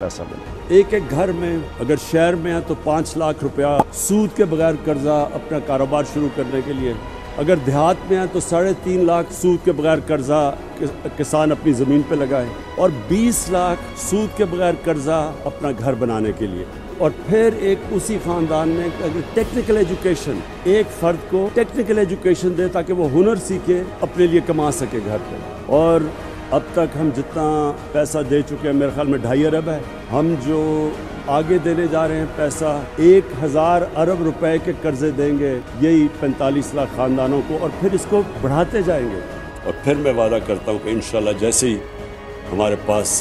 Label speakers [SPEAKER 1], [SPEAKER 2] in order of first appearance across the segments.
[SPEAKER 1] पैसा मिले। एक एक घर में अगर शहर में है तो 5 लाख रुपया सूद के बगैर कर्जा अपना कारोबार शुरू करने के लिए, अगर देहात में है तो 3.5 लाख सूद के बगैर कर्जा किसान अपनी ज़मीन पे लगाए और 20 लाख सूद के बगैर कर्जा अपना घर बनाने के लिए। और फिर एक उसी ख़ानदान में अगर टेक्निकल एजुकेशन, एक फ़र्द को टेक्निकल एजुकेशन दे ताकि वो हुनर सीखे अपने लिए कमा सके घर पे। और अब तक हम जितना पैसा दे चुके हैं मेरे ख्याल में 2.5 अरब है। हम जो आगे देने जा रहे हैं पैसा 1000 अरब रुपए के कर्जे देंगे यही 45 लाख ख़ानदानों को, और फिर इसको बढ़ाते जाएंगे। और फिर मैं वादा करता हूँ कि इंशाल्लाह जैसे ही हमारे पास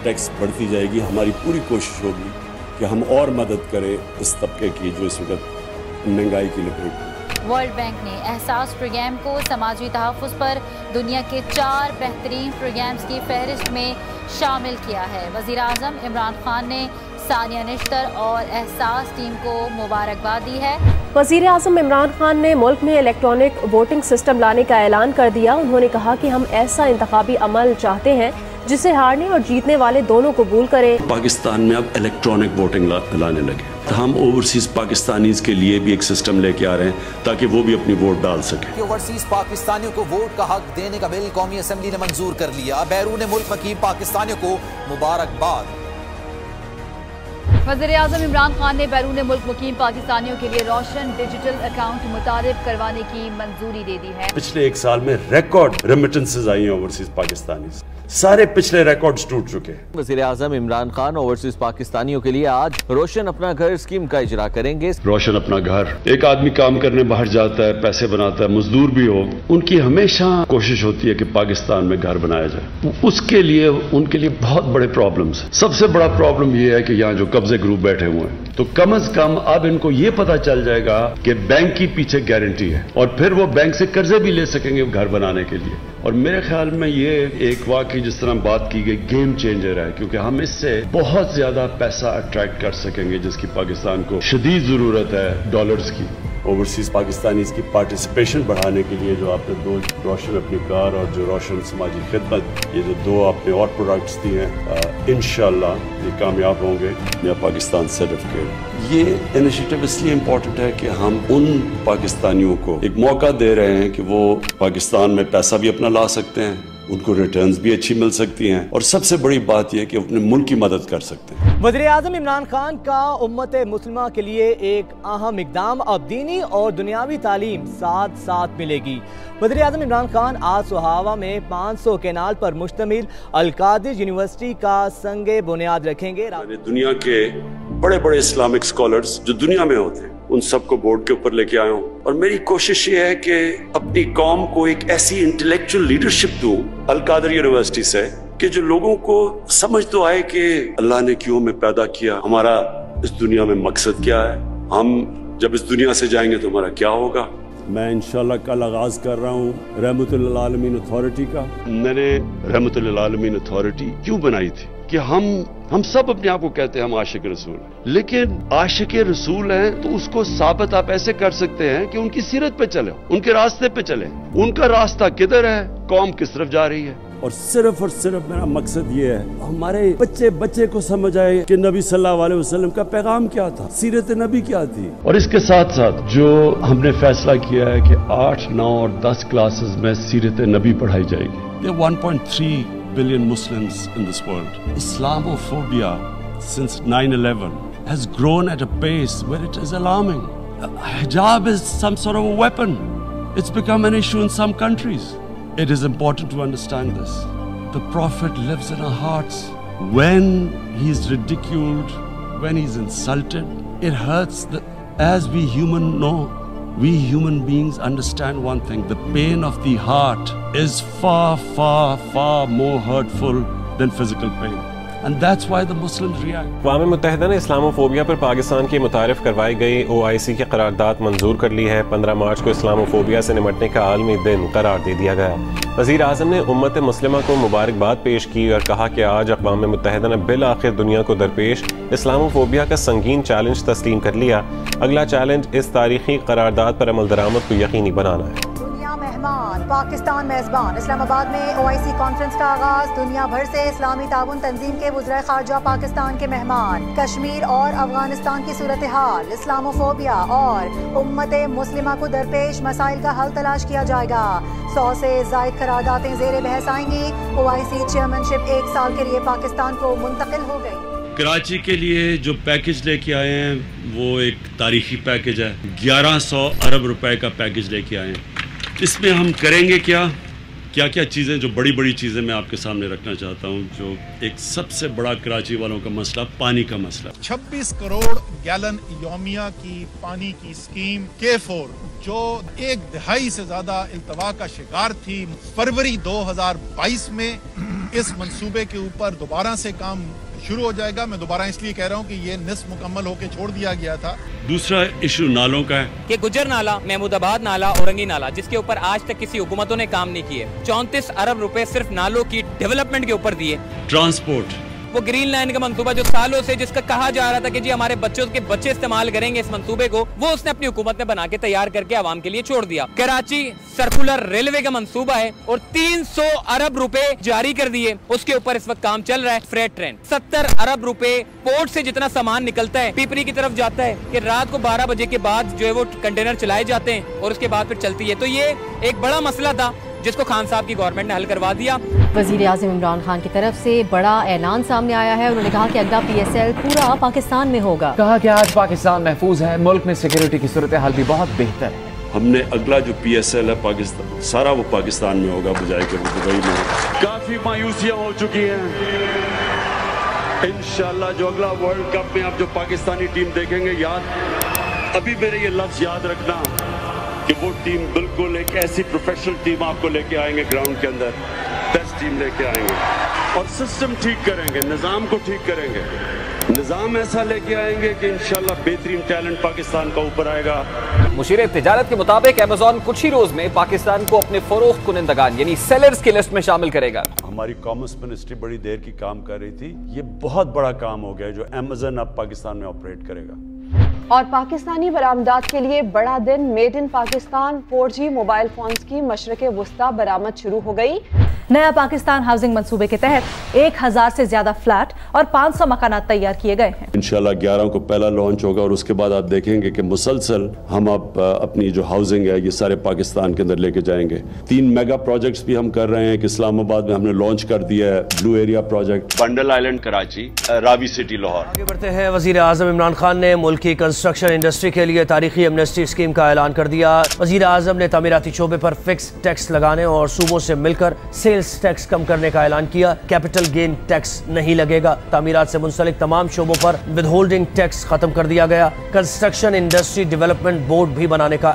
[SPEAKER 1] टैक्स बढ़ती जाएगी हमारी पूरी कोशिश होगी कि हम और मदद करें इस तबके की जो इस वक्त महंगाई की लपेट।
[SPEAKER 2] वर्ल्ड बैंक ने एहसास प्रोग्राम को समाजी तहफ़्फ़ुज़ पर दुनिया के 4 बेहतरीन प्रोग्राम्स की फहरिस्त में शामिल किया है। वज़ीर-ए-आज़म इमरान खान ने सानिया निश्तर और एहसास टीम को मुबारकबाद दी है।
[SPEAKER 3] वज़ीर-ए-आज़म इमरान खान ने मुल्क में इलेक्ट्रॉनिक वोटिंग सिस्टम लाने का ऐलान कर दिया। उन्होंने कहा कि हम ऐसा इंतखाबी अमल चाहते हैं जिसे हारने और जीतने वाले दोनों कबूल करें।
[SPEAKER 1] पाकिस्तान में अब इलेक्ट्रॉनिक वोटिंग लाने लगे। हम ओवरसीज पाकिस्तानीज के लिए भी एक सिस्टम लेके आ रहे हैं ताकि वो भी अपनी वोट डाल सके।
[SPEAKER 4] ओवरसीज पाकिस्तानियों को वोट का हक देने का बिल कौमी असेंबली ने मंजूर कर लिया। बैरून मुल्क मुकीम पाकिस्तानियों को मुबारकबाद।
[SPEAKER 5] वज़ीर-ए-आज़म इमरान खान ने बैरून मुल्क मुकीम पाकिस्तानियों के लिए रोशन डिजिटल अकाउंट मुतारिफ करवाने की मंजूरी दे दी है।
[SPEAKER 1] पिछले 1 साल में रिकॉर्ड रेमिटेंसेस आई हैं ओवरसीज पाकिस्तानी, सारे पिछले रिकॉर्ड्स टूट चुके हैं।
[SPEAKER 6] वज़ीर-ए-आज़म इमरान खान ओवरसीज पाकिस्तानियों के लिए आज रोशन अपना घर स्कीम का इजरा करेंगे।
[SPEAKER 1] रोशन अपना घर, एक आदमी काम करने बाहर जाता है, पैसे बनाता है, मजदूर भी हो, उनकी हमेशा कोशिश होती है कि पाकिस्तान में घर बनाया जाए। उसके लिए उनके लिए बहुत बड़े प्रॉब्लम्स हैं। सबसे बड़ा प्रॉब्लम ये है कि यहाँ जो कब्जे ग्रुप बैठे हुए हैं, तो कम से कम अब इनको ये पता चल जाएगा कि बैंक की पीछे गारंटी है और फिर वो बैंक से कर्जे भी ले सकेंगे घर बनाने के लिए। और मेरे ख्याल में ये एक वाकई जिस तरह बात की गई गेम चेंजर है, क्योंकि हम इससे बहुत ज्यादा पैसा अट्रैक्ट कर सकेंगे जिसकी पाकिस्तान को शदीद जरूरत है डॉलर्स की। ओवरसीज पाकिस्तानी की पार्टिसिपेशन बढ़ाने के लिए जो आपने 2 रोशन अपनी कार और जो रोशन समाजी खिदमत, ये जो 2 आपने और प्रोडक्ट्स दिए हैं, इंशाल्लाह ये कामयाब होंगे। या पाकिस्तान सर्टिफिकेट, ये इनिशिएटिव इसलिए इम्पोर्टेंट है कि हम उन पाकिस्तानियों को एक मौका दे रहे हैं कि वो पाकिस्तान में पैसा भी अपना ला सकते हैं, उनको रिटर्न्स भी अच्छी मिल सकती हैं, और सबसे बड़ी बात यह कि अपने मुल्क की मदद कर सकते हैं।
[SPEAKER 6] वज़ीर-ए-आज़म इमरान खान का उम्मत मुस्लिमा के लिए एक अहम इक़दाम, अब दीनी और दुनियावी तालीम साथ साथ मिलेगी। वज़ीर-ए-आज़म इमरान खान आज सुहावा में 500 कैनाल पर मुश्तमिल अल-कादिर यूनिवर्सिटी का संगे बुनियाद रखेंगे।
[SPEAKER 1] दुनिया के बड़े बड़े इस्लामिक स्कॉलर्स जो दुनिया में होते हैं उन सबको बोर्ड के ऊपर लेके आया हूँ, और मेरी कोशिश ये है कि अपनी कौम को एक ऐसी इंटेलेक्चुअल लीडरशिप दूं अल-कादिर यूनिवर्सिटी से कि जो लोगों को समझ तो आए कि अल्लाह ने क्यों हमें पैदा किया, हमारा इस दुनिया में मकसद क्या है, हम जब इस दुनिया से जाएंगे तो हमारा क्या होगा। मैं इंशाल्लाह कल आगाज कर रहा हूँ रहमतुल आलमीन अथॉरिटी का। मैंने रहमतुल आलमीन अथॉरिटी क्यों बनाई थी कि हम सब अपने आप को कहते हैं हम आशिक रसूल हैं, लेकिन आशिक रसूल हैं तो उसको साबित आप ऐसे कर सकते हैं कि उनकी सीरत पे चले, उनके रास्ते पे चले, उनका रास्ता किधर है, कौम किस तरफ जा रही है। और सिर्फ मेरा मकसद ये है हमारे बच्चे को समझ आए कि नबी सल्लल्लाहु अलैहि वसल्लम का पैगाम क्या था, सीरत नबी क्या थी। और इसके साथ साथ जो हमने फैसला किया है कि 8, 9 और 10 क्लासेस में सीरत नबी पढ़ाई जाएगी। 1.3 billion Muslims in this world. Islamophobia since 9/11 has grown at a pace where it is alarming. Hijab is some sort of a weapon. It's become an issue in some countries. It is important to understand this. The Prophet lives in our hearts. When he is ridiculed, when he is insulted, it hurts. As we we human beings understand one thing: the pain of the heart is far more hurtful than physical pain, and that's why the Muslims react.
[SPEAKER 7] अक़वाम मुत्तहिदा ने Islamophobia पर पाकिस्तान की मुतारिफ करवाई गई OIC की करारदाद मंजूर कर ली है। 15 मार्च को इस्लामोफोबिया से निमटने का आलमी दिन करार दे दिया गया। वज़ीर-ए-आज़म ने उम्मत मुस्लिमा को मुबारकबाद पेश की और कहा कि आज अक़वाम मुत्तहिदा ने बिल आखिर दुनिया को दरपेश इस्लामोफोबिया का संगीन चैलेंज तस्लीम कर लिया। अगला चैलेंज इस तारीखी करारदाद पर अमल दरामद को यकीनी बनाना है।
[SPEAKER 5] दुनिया मेहमान
[SPEAKER 8] پاکستان میزبان۔ اسلام آباد میں OIC کانفرنس کا آغاز، دنیا بھر سے اسلامی تعاون تنظیم کے وزرائے خارجہ پاکستان کے مہمان۔ کشمیر اور افغانستان کی صورتحال، اسلاموفوبیا اور امت مسلمہ کو درپیش مسائل کا حل تلاش کیا جائے گا۔ 100 سے زائد قراردادیں زیر بحث آئیں گی۔ OIC چیئرمین شپ 1 سال کے لیے پاکستان کو منتقل ہو گئی۔
[SPEAKER 1] کراچی کے لیے جو پیکج لے کے آئے ہیں وہ ایک تاریخی پیکج ہے، 1100 ارب روپے کا پیکج لے کے آئے ہیں۔ اس میں ہم کریں گے کیا چیزیں، جو بڑی بڑی چیزیں میں آپ کے سامنے رکھنا چاہتا ہوں۔ جو ایک سب سے بڑا کراچی والوں کا مسئلہ، پانی کا مسئلہ،
[SPEAKER 9] 26 کروڑ گیلن یومیہ کی پانی کی اسکیم K4 جو 1 دہائی سے زیادہ التوا کا شکار تھی، فروری 2022 میں اس منصوبے کے اوپر دوبارہ سے کام شروع ہو جائے گا۔ میں دوبارہ اس لیے کہہ رہا ہوں کہ یہ نصف مکمل ہو کے چھوڑ دیا گیا تھا۔
[SPEAKER 1] دوسرا ایشو نالوں کا ہے
[SPEAKER 10] کہ گجر نالا، محمود آباد نالا، اورنگی نالا، جس کے اوپر آج تک کسی حکومتوں نے کام نہیں کیے، 34 ارب روپے صرف نالوں کی ڈیولپمنٹ کے اوپر دیے۔
[SPEAKER 1] ٹرانسپورٹ،
[SPEAKER 10] وہ گرین لائن کا منصوبہ جو سالوں سے جس کا کہا جا رہا تھا کہ جی ہمارے بچوں کے بچے استعمال کریں گے اس منصوبے کو، وہ اس نے اپنی حکومت نے بنا کے تیار کر کے عوام کے لیے چھوڑ دیا۔ کراچی سرکولر ریلوے کا منصوبہ ہے اور 300 ارب روپے جاری کر دیے، اس کے اوپر اس وقت کام چل رہا ہے۔ فریٹ ٹرین 70 ارب روپے پورٹ سے جتنا سامان نکلتا ہے پیپری کی طرف جاتا ہے کہ رات کو 12 بجے کے بعد جو ہے وہ کنٹینر چلائے جاتے ہیں اور اس کے بعد پھر چلتی ہے۔ تو یہ ایک بڑا مسئلہ تھا جس کو خان صاحب کی گورنمنٹ نے حل کروا دیا۔
[SPEAKER 11] وزیر اعظم عمران خان کی طرف سے بڑا اعلان سامنے آیا ہے۔ انہوں نے کہا کہ اگلا PSL پورا پاکستان میں ہوگا۔
[SPEAKER 12] کہا کہ آج پاکستان محفوظ ہے، ملک میں سیکیورٹی کی صورتحال بھی بہت بہتر ہے۔
[SPEAKER 1] ہم نے اگلا جو PSL ہے پاکستان، سارا وہ پاکستان میں ہوگا بجائے کہ دبئی میں ہو۔ کافی مایوسیاں ہو چکی ہیں، انشاءاللہ جو اگلا ورلڈ کپ میں آپ جو پاکستانی ٹیم دیکھیں گے، ابھی میرے یہ لفظ یاد رکھنا کہ وہ ٹیم بالکل ایک ایسی پروفیشنل ٹیم آپ کو لے کے آئیں گے، گراؤنڈ کے اندر بیسٹ ٹیم لے کے آئیں گے اور سسٹم ٹھیک کریں گے، نظام کو ٹھیک کریں گے، نظام ایسا لے کے آئیں گے کہ انشاءاللہ بہترین ٹیلنٹ پاکستان کا اوپر آئے گا۔
[SPEAKER 12] مشیر تجارت کے مطابق ایمیزون کچھ ہی روز میں پاکستان کو اپنے فروخت کنندگان یعنی سیلرز کی لسٹ میں شامل کرے گا۔
[SPEAKER 1] ہماری کامرس منسٹری بڑی دیر کی کام کر رہی تھی، یہ بہت بڑا کام ہو گیا جو ایمیزون اب پاکستان میں آپریٹ کرے گا۔
[SPEAKER 13] اور پاکستانی برآمدات کے لیے بڑا دن، made in Pakistan 4G mobile phones کی مشرق وسطی برآمد شروع ہو گئی۔
[SPEAKER 14] نیا پاکستان ہاؤسنگ منصوبے کے تحت 1000 سے زیادہ فلیٹ اور 500 مکانات تیار کیے گئے ہیں۔
[SPEAKER 1] انشاءاللہ 11 کو پہلا لانچ ہوگا اور اس کے بعد آپ دیکھیں گے کہ مسلسل ہم اب اپنی جو ہاؤسنگ ہے یہ سارے پاکستان کے اندر لے کے جائیں گے۔ 3 میگا پروجیکٹس بھی ہم کر رہے ہیں کہ اسلام آباد میں ہم نے لانچ کر دیا ہے blue area project, bundle island Karachi, Ravi city Lahore.
[SPEAKER 6] آگے بڑھتے ہیں، وزیر اعظم عمران خان نے ملک کی کنسٹرکشن انڈسٹری کے لیے تاریخی ایمنسٹی اسکیم کا اعلان کر دیا۔ وزیر اعظم نے تعمیراتی شعبے پر فکس ٹیکس لگانے اور صوبوں سے مل کر سیلز ٹیکس کم کرنے کا اعلان کیا۔ کیپٹل گین ٹیکس نہیں لگے گا۔ تعمیرات سے منسلک تمام شعبوں پر ود ہولڈنگ ٹیکس ختم کر دیا گیا۔ کنسٹرکشن انڈسٹری ڈیولپمنٹ بورڈ بھی بنانے کا